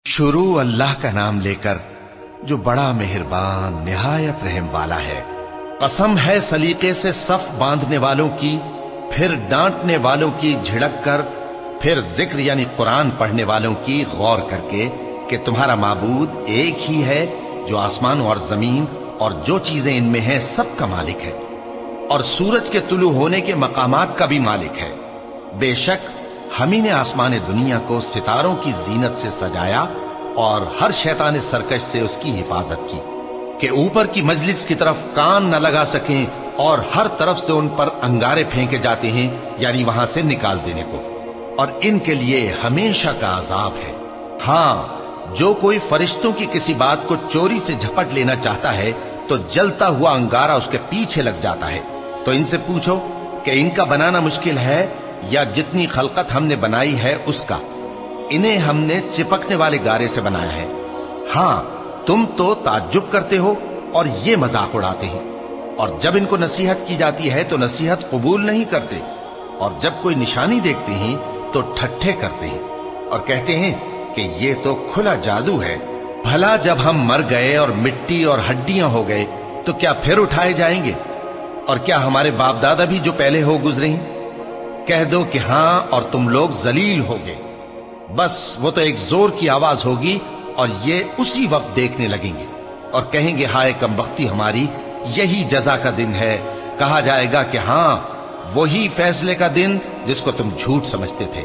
शुरू अल्लाह का नाम लेकर जो बड़ा मेहरबान निहायत रहम वाला है। कसम है सलीके से सफ बांधने वालों की, फिर डांटने वालों की झिड़क कर, फिर जिक्र यानी कुरान पढ़ने वालों की गौर करके कि तुम्हारा माबूद एक ही है जो आसमान और जमीन और जो चीजें इनमें हैं सब का मालिक है, और सूरज के तुलू होने के मकामात का भी मालिक है। बेशक हम ही ने आसमान दुनिया को सितारों की जीनत से सजाया और हर शैतान सरकश से उसकी हिफाजत की कि ऊपर की मजलिस की तरफ कान न लगा सकें और हर तरफ से उन पर अंगारे फेंके जाते हैं, यानी वहां से निकाल देने को, और इनके लिए हमेशा का अजाब है। हां, जो कोई फरिश्तों की किसी बात को चोरी से झपट लेना चाहता है तो जलता हुआ अंगारा उसके पीछे लग जाता है। तो इनसे पूछो कि इनका बनाना मुश्किल है या जितनी खलकत हमने बनाई है उसका। इन्हें हमने चिपकने वाले गारे से बनाया है। हां, तुम तो ताज्जुब करते हो और ये मजाक उड़ाते हैं, और जब इनको नसीहत की जाती है तो नसीहत कबूल नहीं करते, और जब कोई निशानी देखते हैं तो ठट्ठे करते हैं और कहते हैं कि ये तो खुला जादू है। भला जब हम मर गए और मिट्टी और हड्डियां हो गए तो क्या फिर उठाए जाएंगे? और क्या हमारे बाप दादा भी जो पहले हो गुजरे हैं? कह दो कि हां और तुम लोग जलील होगे। बस वो तो एक जोर की आवाज होगी और ये उसी वक्त देखने लगेंगे और कहेंगे हाय कमबख्ती हमारी, यही जजा का दिन है। कहा जाएगा कि हां, वही फैसले का दिन जिसको तुम झूठ समझते थे।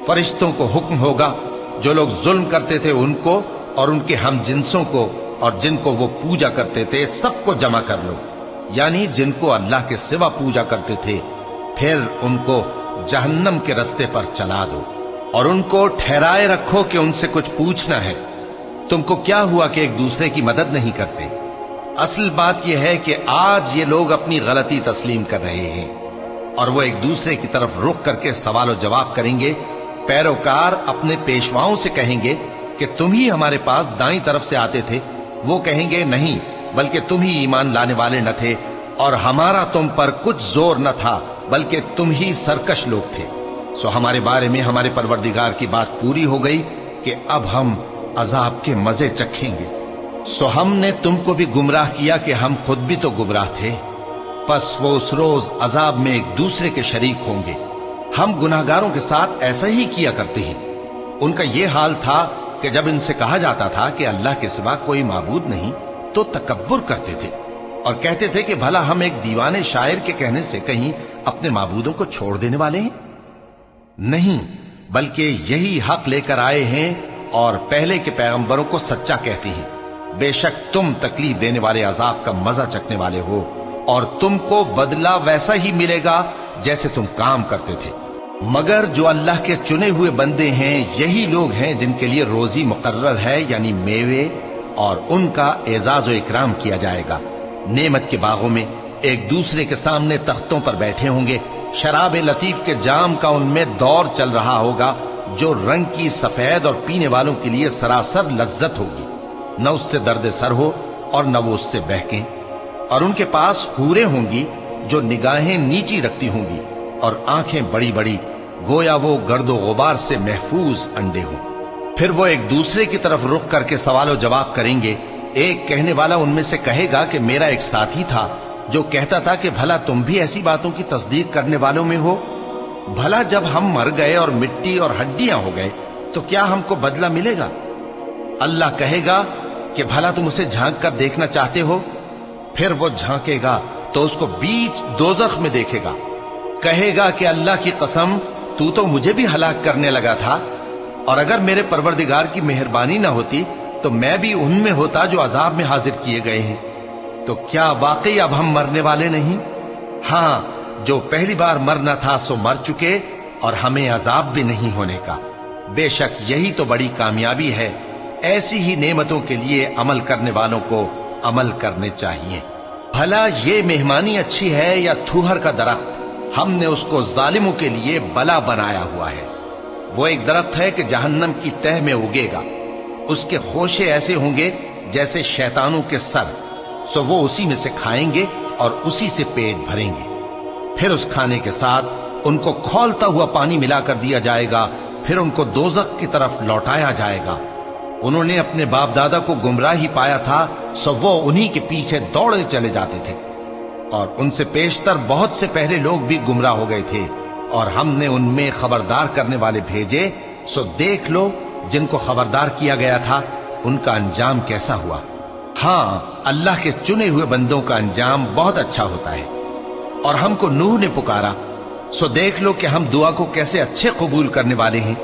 फरिश्तों को हुक्म होगा जो लोग जुल्म करते थे उनको और उनके हम जिन्सों को और जिनको वो पूजा करते थे सबको जमा कर लो, यानी जिनको अल्लाह के सिवा पूजा करते थे, फिर उनको जहन्नम के रास्ते पर चला दो और उनको ठहराए रखो कि उनसे कुछ पूछना है। तुमको क्या हुआ कि एक दूसरे की मदद नहीं करते? असल बात यह है कि आज ये लोग अपनी गलती तस्लीम कर रहे हैं और वो एक दूसरे की तरफ रुख करके सवाल जवाब करेंगे। पैरोकार अपने पेशवाओं से कहेंगे कि तुम ही हमारे पास दाईं तरफ से आते थे। वो कहेंगे नहीं, बल्कि तुम ही ईमान लाने वाले न थे और हमारा तुम पर कुछ जोर न था, बल्कि तुम ही सरकश लोग थे। सो हमारे बारे में हमारे परवरदिगार की बात पूरी हो गई कि अब हम अजाब के मजे चखेंगे। सो हमने तुमको भी गुमराह किया कि हम खुद भी तो गुमराह थे। बस वो उस रोज अजाब में एक दूसरे के शरीक होंगे। हम गुनाहगारों के साथ ऐसा ही किया करते हैं। उनका यह हाल था कि जब इनसे कहा जाता था कि अल्लाह के सिवा कोई माबूद नहीं तो तकब्बुर करते थे और कहते थे कि भला हम एक दीवाने शायर के कहने से कहीं अपने माबूदों को छोड़ देने वाले हैं? नहीं, बल्कि यही हक लेकर आए हैं और पहले के पैगंबरों को सच्चा कहते हैं। बेशक तुम तकलीफ देने वाले अजाब का मजा चखने वाले हो और तुमको बदला वैसा ही मिलेगा जैसे तुम काम करते थे। मगर जो अल्लाह के चुने हुए बंदे हैं यही लोग हैं जिनके लिए रोजी मुकर्रर है, यानी मेवे, और उनका एजाज और इकराम किया जाएगा। नेमत के बागों में एक दूसरे के सामने तख्तों पर बैठे होंगे। शराब लतीफ के जाम का उनमें दौर चल रहा होगा जो रंग की सफेद और पीने वालों के लिए सरासर लज्जत होगी। न उससे दर्द सर हो और न वो उससे बहकें। और उनके पास हूरें होंगी जो निगाहें नीची रखती होंगी और आंखें बड़ी बड़ी, गोया वो गर्दो गुबार से महफूज अंडे हों। फिर वो एक दूसरे की तरफ रुख करके सवाल जवाब करेंगे। एक कहने वाला उनमें से कहेगा कि मेरा एक साथी था जो कहता था कि भला तुम भी ऐसी बातों की तस्दीक करने वालों में हो? भला जब हम मर गए और मिट्टी और हड्डियां हो गए तो क्या हमको बदला मिलेगा? अल्लाह कहेगा कि भला तुम उसे झांक कर देखना चाहते हो? फिर वो झांकेगा तो उसको बीच दोजख में देखेगा। कहेगा कि अल्लाह की कसम, तू तो मुझे भी हलाक करने लगा था, और अगर मेरे परवरदिगार की मेहरबानी ना होती तो मैं भी उनमें होता जो अजाब में हाजिर किए गए हैं। तो क्या वाकई अब हम मरने वाले नहीं? हां, जो पहली बार मरना था सो मर चुके और हमें अजाब भी नहीं होने का। बेशक यही तो बड़ी कामयाबी है। ऐसी ही नेमतों के लिए अमल करने वालों को अमल करने चाहिए। भला ये मेहमानी अच्छी है या थूहर का दरख्त? हमने उसको जालिमों के लिए बला बनाया हुआ है। वो एक दरख्त है कि जहन्नम की तह में उगेगा। उसके खोशे ऐसे होंगे जैसे शैतानों के सर। सो वो उसी में से खाएंगे और उसी से पेट भरेंगे। फिर उस खाने के साथ उनको खौलता हुआ पानी मिलाकर दिया जाएगा। फिर उनको दोजख की तरफ लौटाया जाएगा। उन्होंने अपने बाप दादा को गुमराह ही पाया था, सो वो उन्हीं के पीछे दौड़े चले जाते थे। और उनसे पेशतर बहुत से पहले लोग भी गुमराह हो गए थे, और हमने उनमें खबरदार करने वाले भेजे। सो देख लो जिनको खबरदार किया गया था उनका अंजाम कैसा हुआ। हाँ, अल्लाह के चुने हुए बंदों का अंजाम बहुत अच्छा होता है। और हमको नूह ने पुकारा, सो देख लो कि हम दुआ को कैसे अच्छे कबूल करने वाले हैं।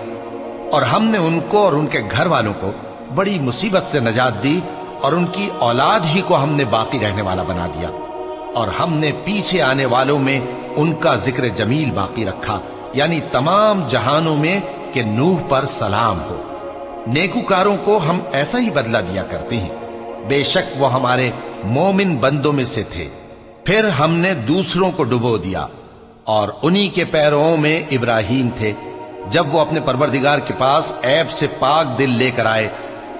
और हमने उनको और उनके घर वालों को बड़ी मुसीबत से नजात दी, और उनकी औलाद ही को हमने बाकी रहने वाला बना दिया। और हमने पीछे आने वालों में उनका जिक्र जमील बाकी रखा, यानी तमाम जहानों में कि नूह पर सलाम हो। नेकूकारों को हम ऐसा ही बदला दिया करते हैं, बेशक वो हमारे मोमिन बंदों में से थे। फिर हमने दूसरों को डुबो दिया, और उन्हीं के पैरों में इब्राहीम थे, जब वो अपने परवरदिगार के पास ऐब से पाक दिल लेकर आए।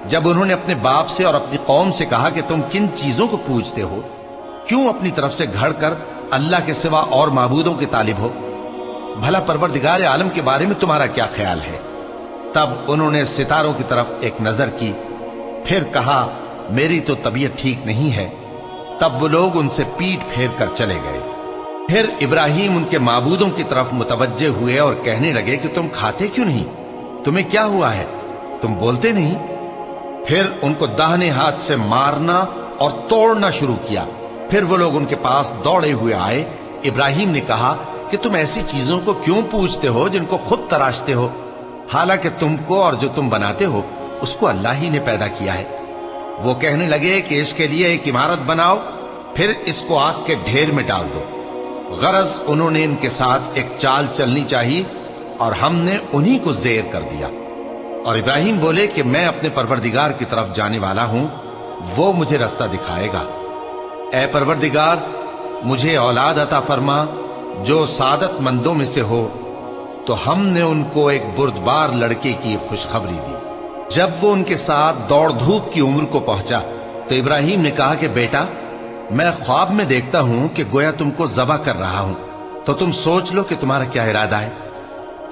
जब उन्होंने अपने बाप से और अपनी कौम से कहा कि तुम किन चीजों को पूजते हो, क्यों अपनी तरफ से घड़ कर अल्लाह के सिवा और माबूदों के तालिब हो? भला परवरदिगार आलम के बारे में तुम्हारा क्या ख्याल है? तब उन्होंने सितारों की तरफ एक नजर की, फिर कहा मेरी तो तबीयत ठीक नहीं है। तब वो लोग उनसे पीठ फेर कर चले गए। फिर इब्राहीम उनके माबूदों की तरफ मुतवज्जे हुए और कहने लगे कि तुम खाते क्यों नहीं? तुम्हें क्या हुआ है? तुम बोलते नहीं? फिर उनको दाहिने हाथ से मारना और तोड़ना शुरू किया। फिर वो लोग उनके पास दौड़े हुए आए। इब्राहीम ने कहा कि तुम ऐसी चीजों को क्यों पूजते हो जिनको खुद तराशते हो, हालांकि तुमको और जो तुम बनाते हो उसको अल्लाह ही ने पैदा किया है। वो कहने लगे कि इसके लिए एक इमारत बनाओ, फिर इसको आग के ढेर में डाल दो। गरज उन्होंने इनके साथ एक चाल चलनी चाहिए, और हमने उन्हीं को ज़ेर कर दिया। और इब्राहीम बोले कि मैं अपने परवरदिगार की तरफ जाने वाला हूं, वो मुझे रास्ता दिखाएगा। ऐ परवरदिगार, मुझे औलाद अता फरमा जो सादतमंदों में से हो। तो हमने उनको एक बुर्दबार लड़के की खुशखबरी दी। जब वो उनके साथ दौड़ धूप की उम्र को पहुंचा, तो इब्राहीम ने कहा कि बेटा, मैं ख्वाब में देखता हूं कि गोया तुमको ज़बह कर रहा हूं, तो तुम सोच लो कि तुम्हारा क्या इरादा है।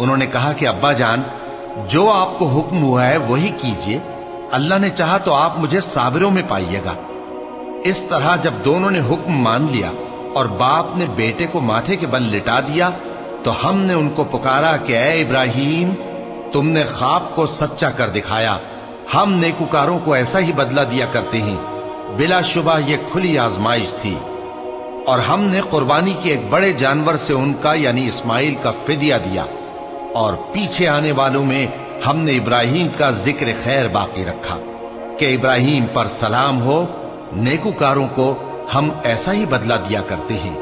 उन्होंने कहा कि अब्बा जान, जो आपको हुक्म हुआ है वही कीजिए। अल्लाह ने चाहा तो आप मुझे साबिरों में पाइएगा। इस तरह जब दोनों ने हुक्म मान लिया और बाप ने बेटे को माथे के बल लिटा दिया, तो हमने उनको पुकारा कि ऐ इब्राहीम, तुमने ख्वाब को सच्चा कर दिखाया। हम नेकुकारों को ऐसा ही बदला दिया करते हैं। बिलाशुबा ये खुली आजमाइश थी। और हमने कुर्बानी के एक बड़े जानवर से उनका यानी इस्माइल का फिदिया दिया। और पीछे आने वालों में हमने इब्राहीम का जिक्र खैर बाकी रखा कि इब्राहीम पर सलाम हो। नेकुकारों को हम ऐसा ही बदला दिया करते हैं,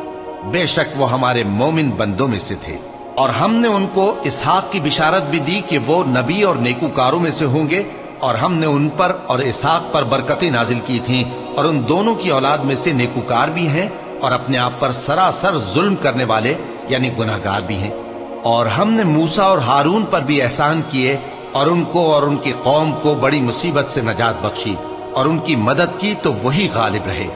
बेशक वो हमारे मोमिन बंदों में से थे। और हमने उनको इसहाक की बिशारत भी दी कि वो नबी और नेकुकारों में से होंगे। और हमने उन पर और इसहाक पर बरकतें नाजिल की थीं, और उन दोनों की औलाद में से नेकुकार भी हैं और अपने आप पर सरासर जुल्म करने वाले यानी गुनाहगार भी हैं। और हमने मूसा और हारून पर भी एहसान किए, और उनको और उनकी कौम को बड़ी मुसीबत से नजात बख्शी, और उनकी मदद की तो वही गालिब रहे।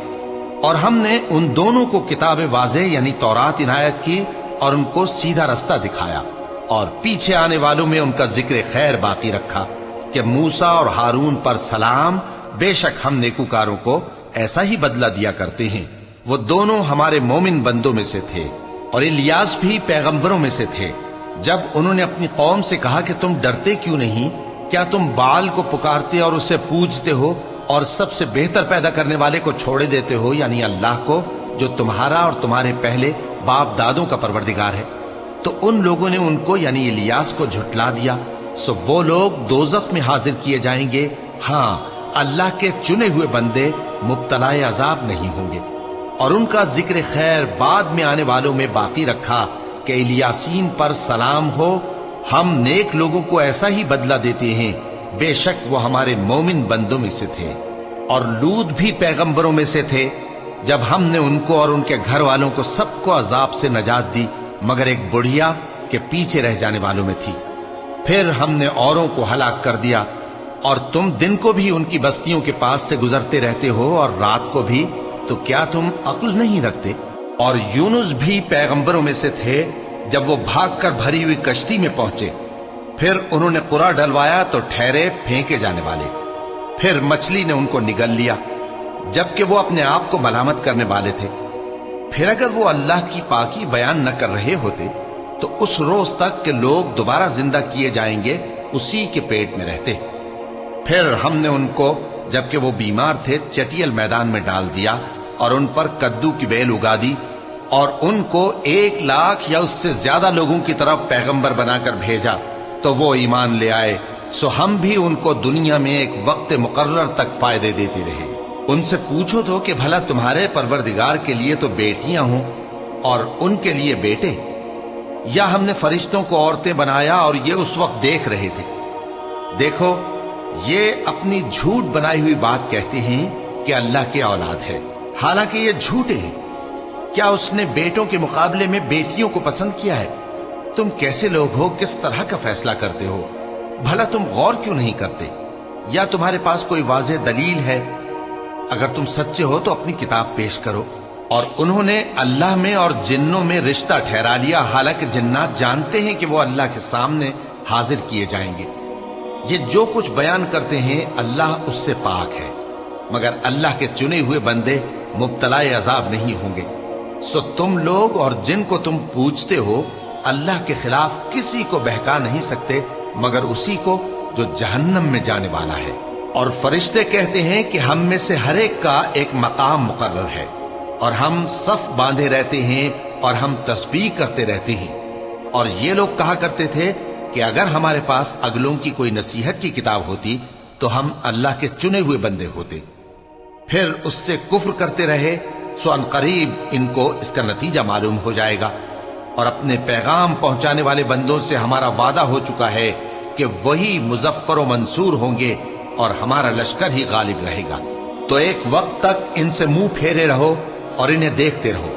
और हमने उन दोनों को किताब वाज़ेह यानी तौरात इनायत की, और उनको सीधा रास्ता दिखाया। और पीछे आने वालों में उनका जिक्र खैर बाकी रखा कि मूसा और हारून पर सलाम, बेशक हम नेकुकारों को ऐसा ही बदला दिया करते हैं। वो दोनों हमारे मोमिन बंदों में से थे। और इलियास भी पैगंबरों में से थे। जब उन्होंने अपनी कौम से कहा कि तुम डरते क्यों नहीं? क्या तुम बाल को पुकारते और उसे पूजते हो, और सबसे बेहतर पैदा करने वाले को छोड़े देते हो यानी अल्लाह को, जो तुम्हारा और तुम्हारे पहले बाप दादों का परवरदिगार है? तो उन लोगों ने उनको यानी इलियास को झुटला दिया। सो वो लोग दोज़ख में हाजिर किए जाएंगे। हाँ, अल्लाह के चुने हुए बंदे मुब्तलाए अजाब नहीं होंगे। और उनका जिक्र खैर बाद में आने वालों में बाकी रखा कि इलियासीन पर सलाम हो। हम नेक लोगों को ऐसा ही बदला देते हैं, बेशक वो हमारे मोमिन बंदों में से थे। और लूत भी पैगंबरों में से थे। जब हमने उनको और उनके घर वालों को सबको अजाब से नजात दी, मगर एक बुढ़िया के पीछे रह जाने वालों में थी। फिर हमने औरों को हलाक कर दिया। और तुम दिन को भी उनकी बस्तियों के पास से गुजरते रहते हो और रात को भी, तो क्या तुम अक्ल नहीं रखते? और यूनुस भी पैगंबरों में से थे। जब वो भागकर भरी हुई कश्ती में पहुंचे, फिर उन्होंने कुरा डलवाया तो ठहरे फेंके जाने वाले। फिर मछली ने उनको निगल लिया, जबकि वो अपने आप को मलामत करने वाले थे। फिर अगर वो अल्लाह की पाकी बयान न कर रहे होते तो उस रोज तक के लोग दोबारा जिंदा किए जाएंगे उसी के पेट में रहते। फिर हमने उनको, जबकि वो बीमार थे, चटियल मैदान में डाल दिया और उन पर कद्दू की बेल उगा दी और उनको 1 लाख या उससे ज्यादा लोगों की तरफ पैगंबर बनाकर भेजा, तो वो ईमान ले आए। सो हम भी उनको दुनिया में एक वक्त मुकर्रर तक फायदे देते रहे। उनसे पूछो तो कि भला तुम्हारे परवरदिगार के लिए तो बेटियां हों और उनके लिए बेटे, या हमने फरिश्तों को औरतें बनाया और ये उस वक्त देख रहे थे। देखो, ये अपनी झूठ बनाई हुई बात कहते हैं कि अल्लाह के औलाद है, हालांकि ये झूठे हैं। क्या उसने बेटों के मुकाबले में बेटियों को पसंद किया है? तुम कैसे लोग हो, किस तरह का फैसला करते हो? भला तुम गौर क्यों नहीं करते? या तुम्हारे पास कोई वाज़ेह दलील है? अगर तुम सच्चे हो तो अपनी किताब पेश करो। और उन्होंने अल्लाह में और जिन्नों में रिश्ता ठहरा लिया, हालांकि जिन्नात जानते हैं कि वो अल्लाह के सामने हाजिर किए जाएंगे। ये जो कुछ बयान करते हैं अल्लाह उससे पाक है, मगर अल्लाह के चुने हुए बंदे मुब्तलाए अजाब नहीं होंगे। सो तुम लोग और जिनको तुम पूछते हो अल्लाह के खिलाफ किसी को बहका नहीं सकते मगर उसी को जो जहन्नम में जाने वाला है। और फरिश्ते कहते हैं कि हम में से हर एक का एक मकाम मुकर्रर है और हम सफ बांधे रहते हैं और हम तस्बीह करते रहते हैं। और ये लोग कहा करते थे कि अगर हमारे पास अगलों की कोई नसीहत की किताब होती तो हम अल्लाह के चुने हुए बंदे होते। फिर उससे कुफ्र करते रहे, सो अनकरीब इनको इसका नतीजा मालूम हो जाएगा। और अपने पैगाम पहुंचाने वाले बंदों से हमारा वादा हो चुका है कि वही मुजफ्फर व मंसूर होंगे और हमारा लश्कर ही गालिब रहेगा। तो एक वक्त तक इनसे मुंह फेरे रहो और इन्हें देखते रहो,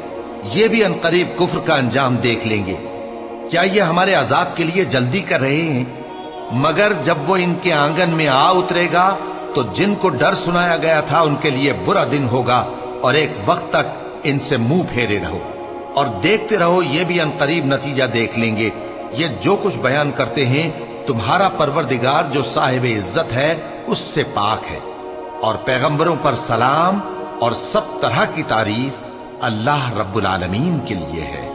ये भी अनकरीब कुफ्र का अंजाम देख लेंगे। क्या ये हमारे अजाब के लिए जल्दी कर रहे हैं? मगर जब वो इनके आंगन में आ उतरेगा तो जिनको डर सुनाया गया था उनके लिए बुरा दिन होगा। और एक वक्त तक इनसे मुंह फेरे रहो और देखते रहो, ये भी अनकरीब नतीजा देख लेंगे। ये जो कुछ बयान करते हैं तुम्हारा परवरदिगार जो साहिब इज्जत है उससे पाक है। और पैगंबरों पर सलाम और सब तरह की तारीफ अल्लाह रब्बुल आलमीन के लिए है।